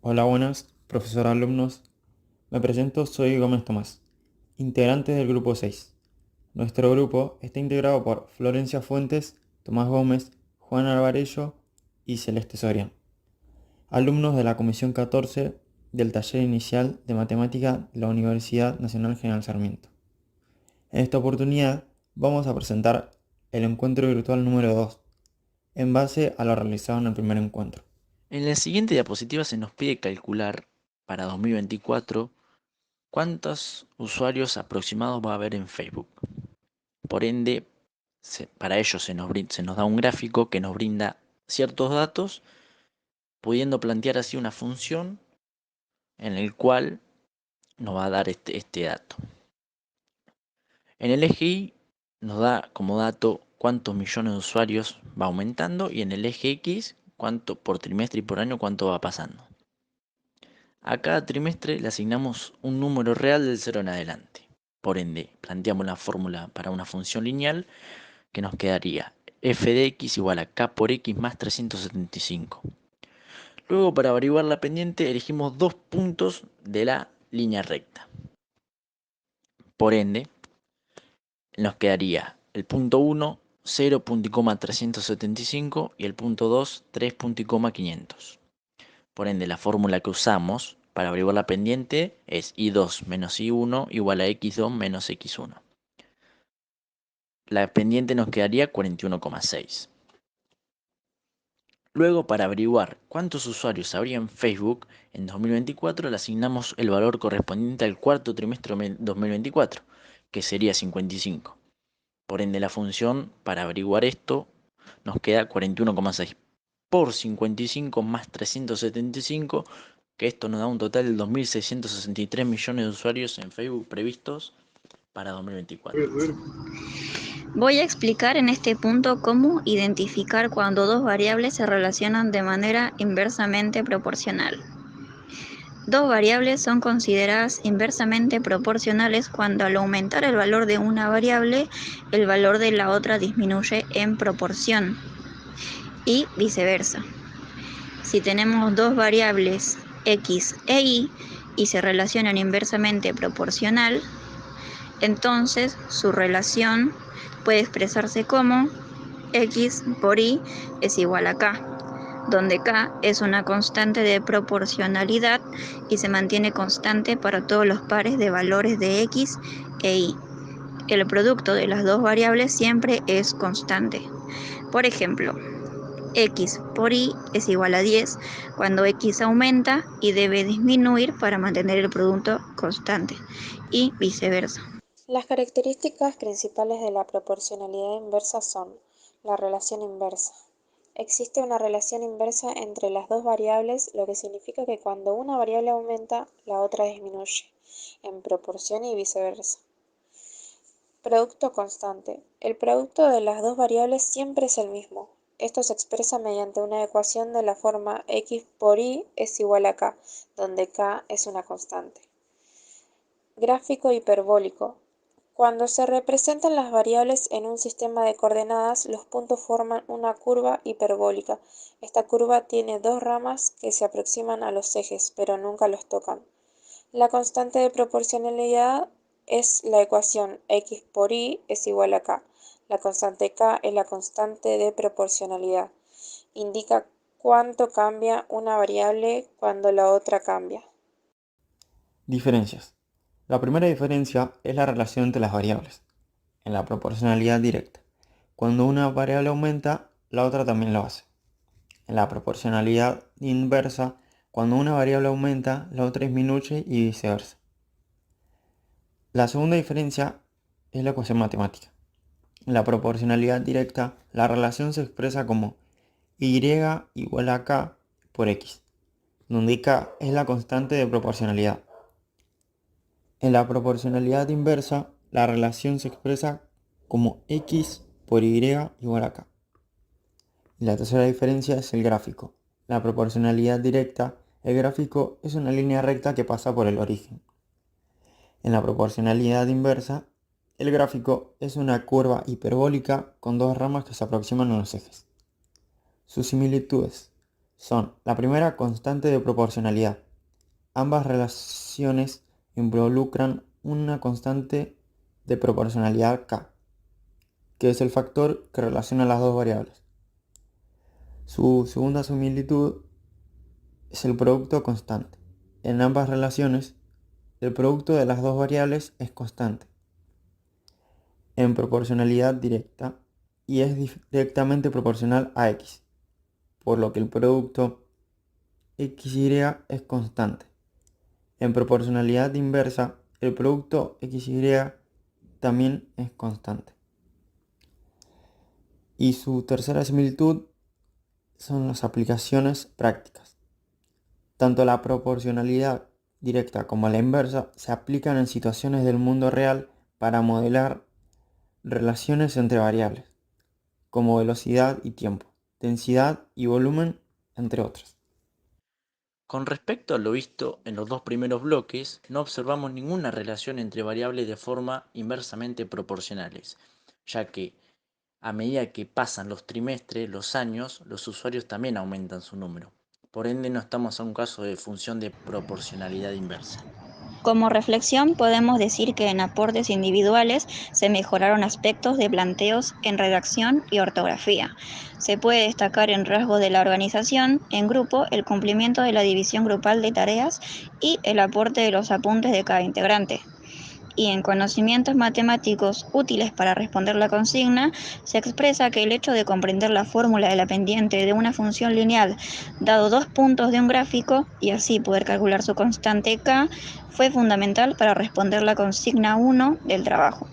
Hola, buenas, profesor alumnos. Me presento, soy Gómez Tomás, integrante del grupo 6. Nuestro grupo está integrado por Florencia Fuentes, Tomás Gómez, Juan Alvarello y Celeste Soria, alumnos de la Comisión 14 del Taller Inicial de Matemática de la Universidad Nacional General Sarmiento. En esta oportunidad vamos a presentar el encuentro virtual número 2, en base a lo realizado en el primer encuentro. En la siguiente diapositiva se nos pide calcular para 2024 cuántos usuarios aproximados va a haber en Facebook. Por ende, para ello se nos da un gráfico que nos brinda ciertos datos, pudiendo plantear así una función en el cual nos va a dar este dato. En el eje Y nos da como dato cuántos millones de usuarios va aumentando y en el eje X cuánto por trimestre y por año cuánto va pasando. A cada trimestre le asignamos un número real del 0 en adelante. Por ende, planteamos la fórmula para una función lineal que nos quedaría f de x igual a k por x más 375. Luego, para averiguar la pendiente, elegimos dos puntos de la línea recta. Por ende, nos quedaría el punto 1, 0,375 y el punto 2, 3,500. Por ende, la fórmula que usamos para averiguar la pendiente es y2 menos y1 igual a x2 menos x1. La pendiente nos quedaría 41,6. Luego, para averiguar cuántos usuarios habría en Facebook en 2024, le asignamos el valor correspondiente al cuarto trimestre 2024, que sería 55. Por ende, la función para averiguar esto nos queda 41,6 por 55 más 375, que esto nos da un total de 2.663 millones de usuarios en Facebook previstos para 2024. Voy a explicar en este punto cómo identificar cuando dos variables se relacionan de manera inversamente proporcional. Dos variables son consideradas inversamente proporcionales cuando al aumentar el valor de una variable, el valor de la otra disminuye en proporción y viceversa. Si tenemos dos variables x e y se relacionan inversamente proporcional, entonces su relación puede expresarse como x por y es igual a k, donde k es una constante de proporcionalidad y se mantiene constante para todos los pares de valores de x e y. El producto de las dos variables siempre es constante. Por ejemplo, x por y es igual a 10 cuando x aumenta y debe disminuir para mantener el producto constante, y viceversa. Las características principales de la proporcionalidad inversa son la relación inversa. Existe una relación inversa entre las dos variables, lo que significa que cuando una variable aumenta, la otra disminuye, en proporción y viceversa. Producto constante. El producto de las dos variables siempre es el mismo. Esto se expresa mediante una ecuación de la forma x por y es igual a k, donde k es una constante. Gráfico hiperbólico. Cuando se representan las variables en un sistema de coordenadas, los puntos forman una curva hiperbólica. Esta curva tiene dos ramas que se aproximan a los ejes, pero nunca los tocan. La constante de proporcionalidad es la ecuación x por y es igual a k. La constante k es la constante de proporcionalidad. Indica cuánto cambia una variable cuando la otra cambia. Diferencias. La primera diferencia es la relación entre las variables, en la proporcionalidad directa. Cuando una variable aumenta, la otra también lo hace. En la proporcionalidad inversa, cuando una variable aumenta, la otra disminuye y viceversa. La segunda diferencia es la ecuación matemática. En la proporcionalidad directa, la relación se expresa como y igual a k por x, donde k es la constante de proporcionalidad. En la proporcionalidad inversa, la relación se expresa como x por y igual a k. Y la tercera diferencia es el gráfico. La proporcionalidad directa, el gráfico es una línea recta que pasa por el origen. En la proporcionalidad inversa, el gráfico es una curva hiperbólica con dos ramas que se aproximan a los ejes. Sus similitudes son la primera, constante de proporcionalidad. Ambas relaciones involucran una constante de proporcionalidad k, que es el factor que relaciona las dos variables. Su segunda similitud es el producto constante. En ambas relaciones, el producto de las dos variables es constante en proporcionalidad directa y es directamente proporcional a x, por lo que el producto xy es constante. En proporcionalidad inversa, el producto xy también es constante. Y su tercera similitud son las aplicaciones prácticas. Tanto la proporcionalidad directa como la inversa se aplican en situaciones del mundo real para modelar relaciones entre variables, como velocidad y tiempo, densidad y volumen, entre otras. Con respecto a lo visto en los dos primeros bloques, no observamos ninguna relación entre variables de forma inversamente proporcionales, ya que a medida que pasan los trimestres, los años, los usuarios también aumentan su número. Por ende, no estamos a un caso de función de proporcionalidad inversa. Como reflexión, podemos decir que en aportes individuales se mejoraron aspectos de planteos en redacción y ortografía. Se puede destacar en rasgos de la organización, en grupo, el cumplimiento de la división grupal de tareas y el aporte de los apuntes de cada integrante. Y en conocimientos matemáticos útiles para responder la consigna, se expresa que el hecho de comprender la fórmula de la pendiente de una función lineal dado dos puntos de un gráfico y así poder calcular su constante k fue fundamental para responder la consigna 1 del trabajo.